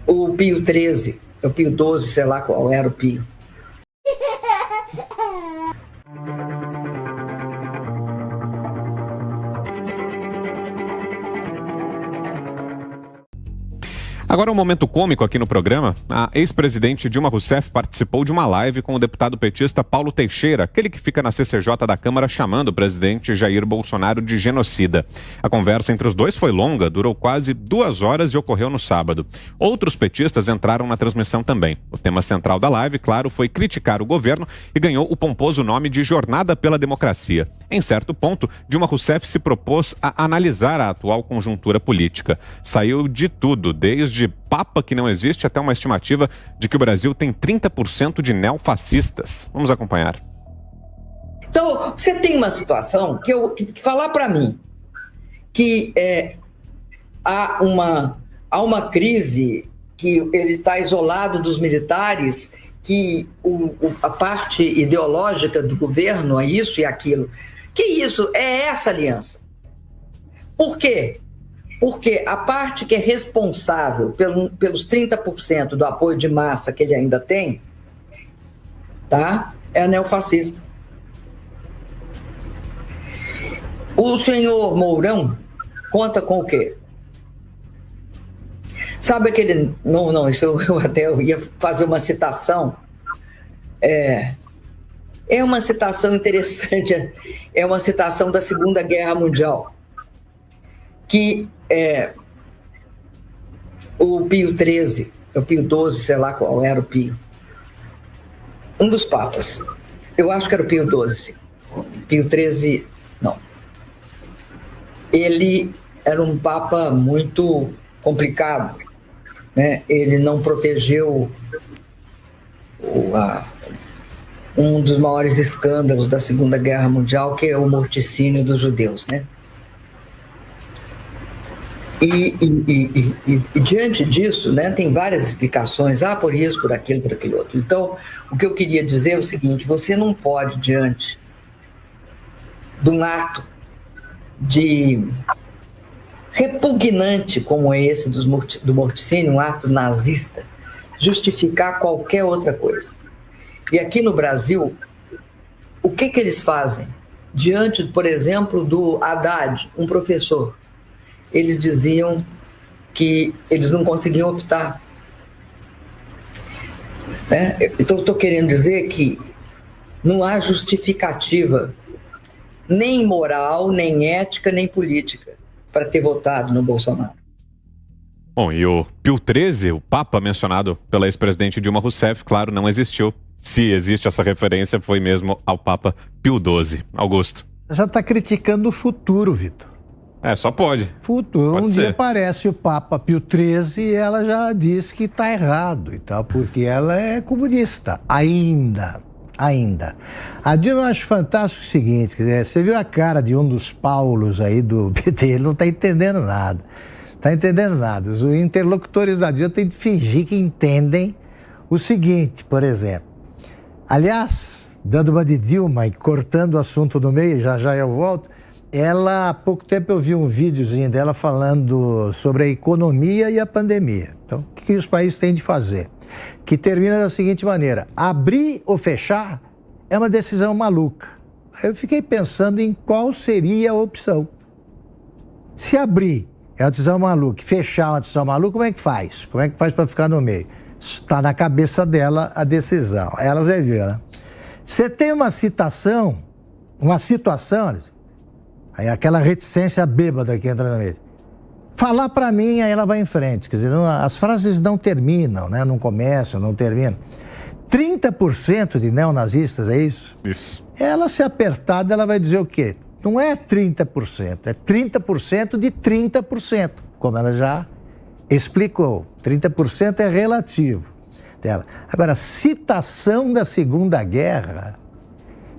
O Pio XIII, o Pio XII, sei lá qual era o Pio. Agora um momento cômico aqui no programa. A ex-presidente Dilma Rousseff participou de uma live com o deputado petista Paulo Teixeira, aquele que fica na CCJ da Câmara chamando o presidente Jair Bolsonaro de genocida. A conversa entre os dois foi longa, durou quase 2 horas e ocorreu no sábado. Outros petistas entraram na transmissão também. O tema central da live, claro, foi criticar o governo e ganhou o pomposo nome de Jornada pela Democracia. Em certo ponto, Dilma Rousseff se propôs a analisar a atual conjuntura política. Saiu de tudo, desde Papa que não existe até uma estimativa de que o Brasil tem 30% de neofascistas. Vamos acompanhar. Então, você tem uma situação que falar para mim que há uma crise, que ele está isolado dos militares, que a parte ideológica do governo é isso e aquilo. Que isso? É essa aliança. Por quê? Porque a parte que é responsável pelos 30% do apoio de massa que ele ainda tem, tá? É a neofascista. O senhor Mourão conta com o quê? Sabe aquele... Não, isso eu ia fazer uma citação. É uma citação interessante, é uma citação da Segunda Guerra Mundial, que o Pio XIII, o Pio XII, sei lá qual era o Pio, um dos papas, eu acho que era o Pio XII, Pio XIII, não. Ele era um papa muito complicado, né? Ele não protegeu um dos maiores escândalos da Segunda Guerra Mundial, que é o morticínio dos judeus, né? E diante disso, né, tem várias explicações, por isso, por aquilo, por aquele outro. Então, o que eu queria dizer é o seguinte: você não pode, diante de um ato repugnante como é esse do morticínio, um ato nazista, justificar qualquer outra coisa. E aqui no Brasil, o que eles fazem? Diante, por exemplo, do Haddad, um professor, eles diziam que eles não conseguiam optar. Então, estou querendo dizer que não há justificativa, nem moral, nem ética, nem política, para ter votado no Bolsonaro. Bom, e o Pio XIII, o Papa mencionado pela ex-presidente Dilma Rousseff, claro, não existiu. Se existe essa referência, foi mesmo ao Papa Pio XII. Augusto. Já está criticando o futuro, Vitor. Só pode. Futuro. Pode ser. Dia aparece o Papa Pio XIII e ela já diz que está errado e tal, porque ela é comunista. Ainda. A Dilma, eu acho fantástico o seguinte, quer dizer, você viu a cara de um dos Paulos aí do PT, ele não está entendendo nada. Os interlocutores da Dilma têm de fingir que entendem o seguinte, por exemplo. Aliás, dando uma de Dilma e cortando o assunto no meio, já eu volto, ela, há pouco tempo eu vi um videozinho dela falando sobre a economia e a pandemia. Então, o que os países têm de fazer? Que termina da seguinte maneira: abrir ou fechar é uma decisão maluca. Aí eu fiquei pensando em qual seria a opção. Se abrir é uma decisão maluca, fechar é uma decisão maluca, como é que faz? Como é que faz para ficar no meio? Está na cabeça dela a decisão. Ela vai ver, né? Você tem uma situação, aí aquela reticência bêbada que entra no meio. Falar para mim, aí ela vai em frente. Quer dizer, as frases não terminam, né? Não começam, não terminam. 30% de neonazistas, é isso? Isso. Ela, se apertada, ela vai dizer o quê? Não é 30%, é 30% de 30%, como ela já explicou. 30% é relativo dela. Agora, citação da Segunda Guerra,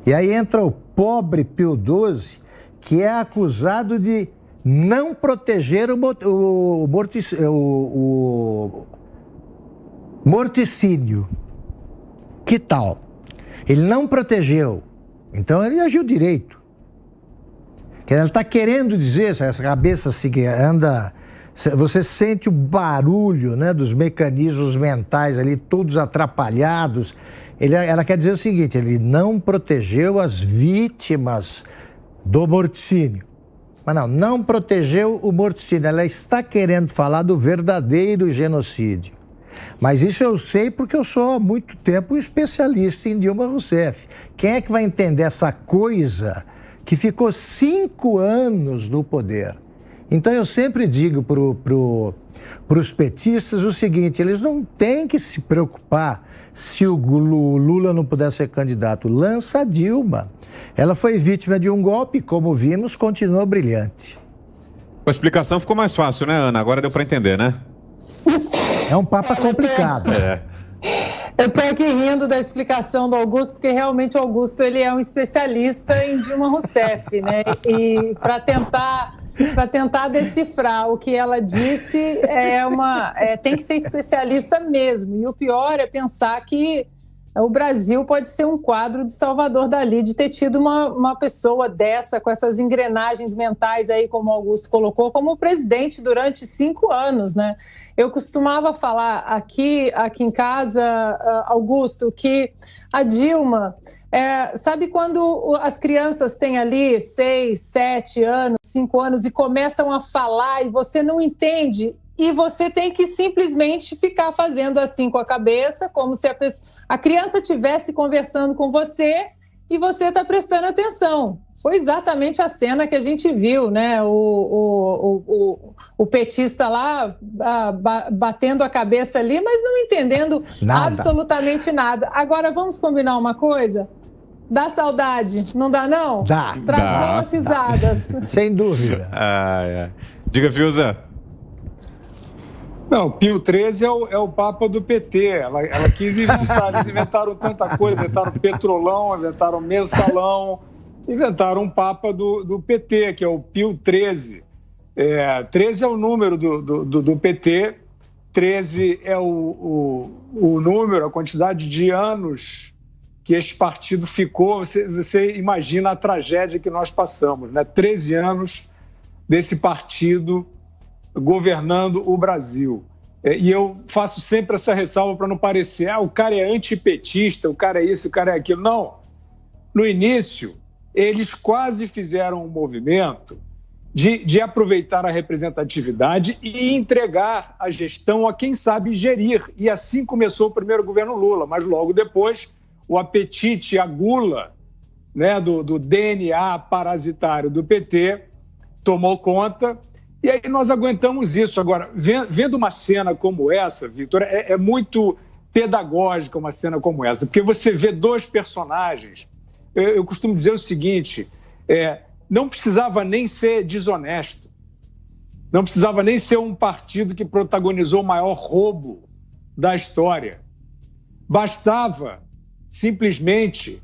e aí entra o pobre Pio XII, que é acusado de não proteger o morticínio. Que tal? Ele não protegeu, então ele agiu direito. Ela está querendo dizer, essa cabeça anda Você sente o barulho, né, dos mecanismos mentais ali, todos atrapalhados. Ela quer dizer o seguinte, ele não protegeu as vítimas do morticínio. Mas não protegeu o morticínio. Ela está querendo falar do verdadeiro genocídio. Mas isso eu sei porque eu sou há muito tempo especialista em Dilma Rousseff. Quem é que vai entender essa coisa que ficou 5 anos no poder? Então eu sempre digo para os petistas o seguinte, eles não têm que se preocupar se o Lula não puder ser candidato. Lança a Dilma. Ela foi vítima de um golpe, como vimos, continuou brilhante. A explicação ficou mais fácil, né, Ana? Agora deu para entender, né? É um papo complicado. Eu estou aqui rindo da explicação do Augusto, porque realmente o Augusto ele é um especialista em Dilma Rousseff, né? E para tentar decifrar o que ela disse, tem que ser especialista mesmo. E o pior é pensar que o Brasil pode ser um quadro de Salvador Dalí, de ter tido uma pessoa dessa, com essas engrenagens mentais aí, como o Augusto colocou, como presidente durante 5 anos, né? Eu costumava falar aqui em casa, Augusto, que a Dilma, sabe quando as crianças têm ali 6, 7 anos, 5 anos e começam a falar e você não entende? E você tem que simplesmente ficar fazendo assim com a cabeça, como se a criança estivesse conversando com você e você está prestando atenção. Foi exatamente a cena que a gente viu, né? O petista lá batendo a cabeça ali, mas não entendendo absolutamente nada. Agora, vamos combinar uma coisa? Dá saudade, não dá não? Dá. Traz boas risadas. Sem dúvida. Diga, Fiuza. Não, Pio XIII é o Papa do PT. Ela quis inventar. Eles inventaram tanta coisa. Inventaram Petrolão, inventaram Mensalão, inventaram um Papa do PT, que é o Pio XIII. 13 é o número do PT. 13 é o número, a quantidade de anos que este partido ficou. Você imagina a tragédia que nós passamos, né? 13 anos desse partido governando o Brasil. E eu faço sempre essa ressalva para não parecer, o cara é antipetista, o cara é isso, o cara é aquilo. Não. No início, eles quase fizeram um movimento de aproveitar a representatividade e entregar a gestão a quem sabe gerir. E assim começou o primeiro governo Lula, mas logo depois o apetite, a gula, né, do DNA parasitário do PT tomou conta. E aí nós aguentamos isso. Agora, vendo uma cena como essa, Vitor, é muito pedagógica uma cena como essa, porque você vê 2 personagens. Eu costumo dizer o seguinte, não precisava nem ser desonesto, não precisava nem ser um partido que protagonizou o maior roubo da história. Bastava simplesmente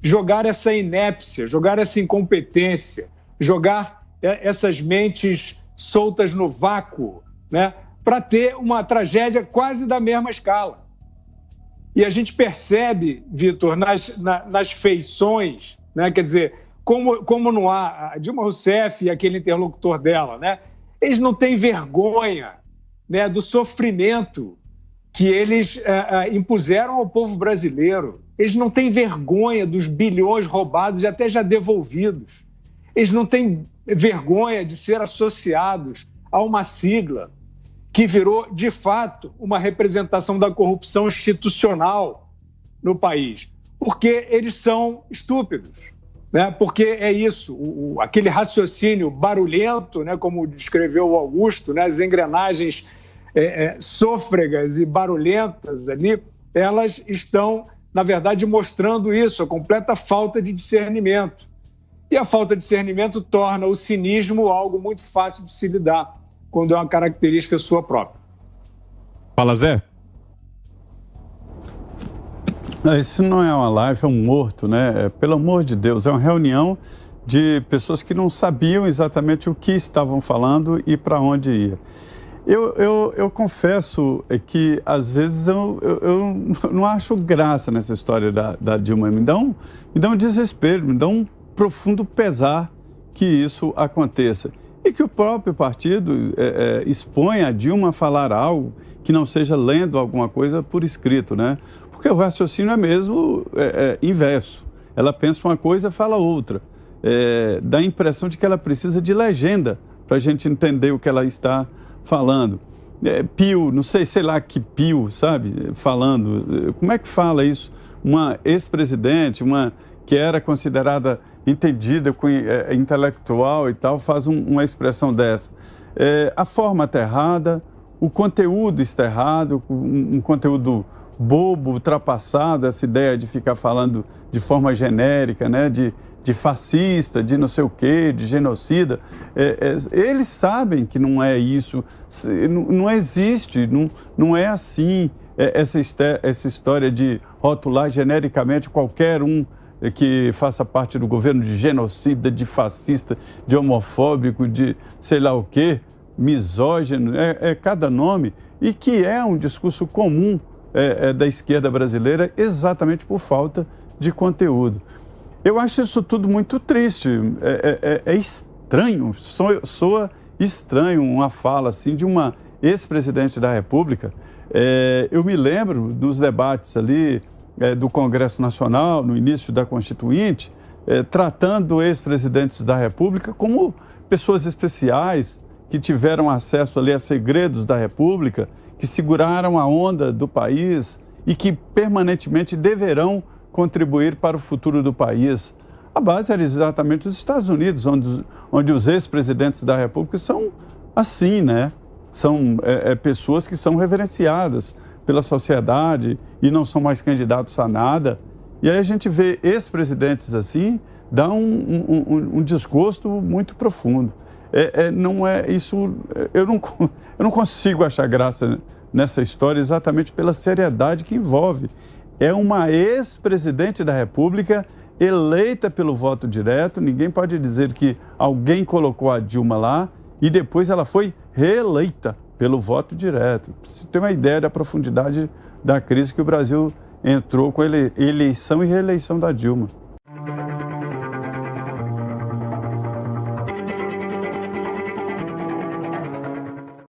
jogar essa inépcia, jogar essa incompetência, jogar essas mentes soltas no vácuo, né, para ter uma tragédia quase da mesma escala. E a gente percebe, Vitor, nas feições, né, quer dizer, como não há a Dilma Rousseff e aquele interlocutor dela, né, eles não têm vergonha, né, do sofrimento que eles impuseram ao povo brasileiro. Eles não têm vergonha dos bilhões roubados e até já devolvidos. Eles não têm vergonha de ser associados a uma sigla que virou, de fato, uma representação da corrupção institucional no país. Porque eles são estúpidos, né? Porque é isso, aquele raciocínio barulhento, né? Como descreveu o Augusto, né? As engrenagens sôfregas e barulhentas ali, elas estão, na verdade, mostrando isso, a completa falta de discernimento. E a falta de discernimento torna o cinismo algo muito fácil de se lidar, quando é uma característica sua própria. Fala, Zé. Isso não é uma live, é um morto, né? Pelo amor de Deus, é uma reunião de pessoas que não sabiam exatamente o que estavam falando e para onde ia. Eu confesso que, às vezes, eu não acho graça nessa história da Dilma. Me dá um desespero, me dá um profundo pesar que isso aconteça. e que o próprio partido expõe a Dilma a falar algo que não seja lendo alguma coisa por escrito, né? Porque o raciocínio é mesmo inverso. Ela pensa uma coisa, fala outra. Dá a impressão de que ela precisa de legenda para a gente entender o que ela está falando. Pio, não sei lá que Pio, sabe? Falando. Como é que fala isso? Uma ex-presidente, uma que era considerada entendida, intelectual e tal, faz uma expressão dessa. A forma está errada, o conteúdo está errado, um conteúdo bobo, ultrapassado, essa ideia de ficar falando de forma genérica, né? De fascista, de não sei o quê, de genocida. Eles sabem que não é isso, não existe, não é assim essa história de rotular genericamente qualquer um que faça parte do governo de genocida, de fascista, de homofóbico, de sei lá o quê, misógino, cada nome, e que é um discurso comum da esquerda brasileira exatamente por falta de conteúdo. Eu acho isso tudo muito triste, é estranho, soa estranho uma fala assim de uma ex-presidente da República. Eu me lembro dos debates ali do Congresso Nacional, no início da Constituinte, tratando ex-presidentes da República como pessoas especiais que tiveram acesso ali a segredos da República, que seguraram a onda do país e que permanentemente deverão contribuir para o futuro do país. A base era exatamente os Estados Unidos, onde os ex-presidentes da República são assim, né? São pessoas que são reverenciadas pela sociedade e não são mais candidatos a nada. E aí a gente vê ex-presidentes assim, dá um desgosto muito profundo. Não é isso. Eu não consigo achar graça nessa história exatamente pela seriedade que envolve. É uma ex-presidente da República eleita pelo voto direto. Ninguém pode dizer que alguém colocou a Dilma lá e depois ela foi reeleita pelo voto direto. Você tem uma ideia da profundidade da crise que o Brasil entrou com a eleição e reeleição da Dilma.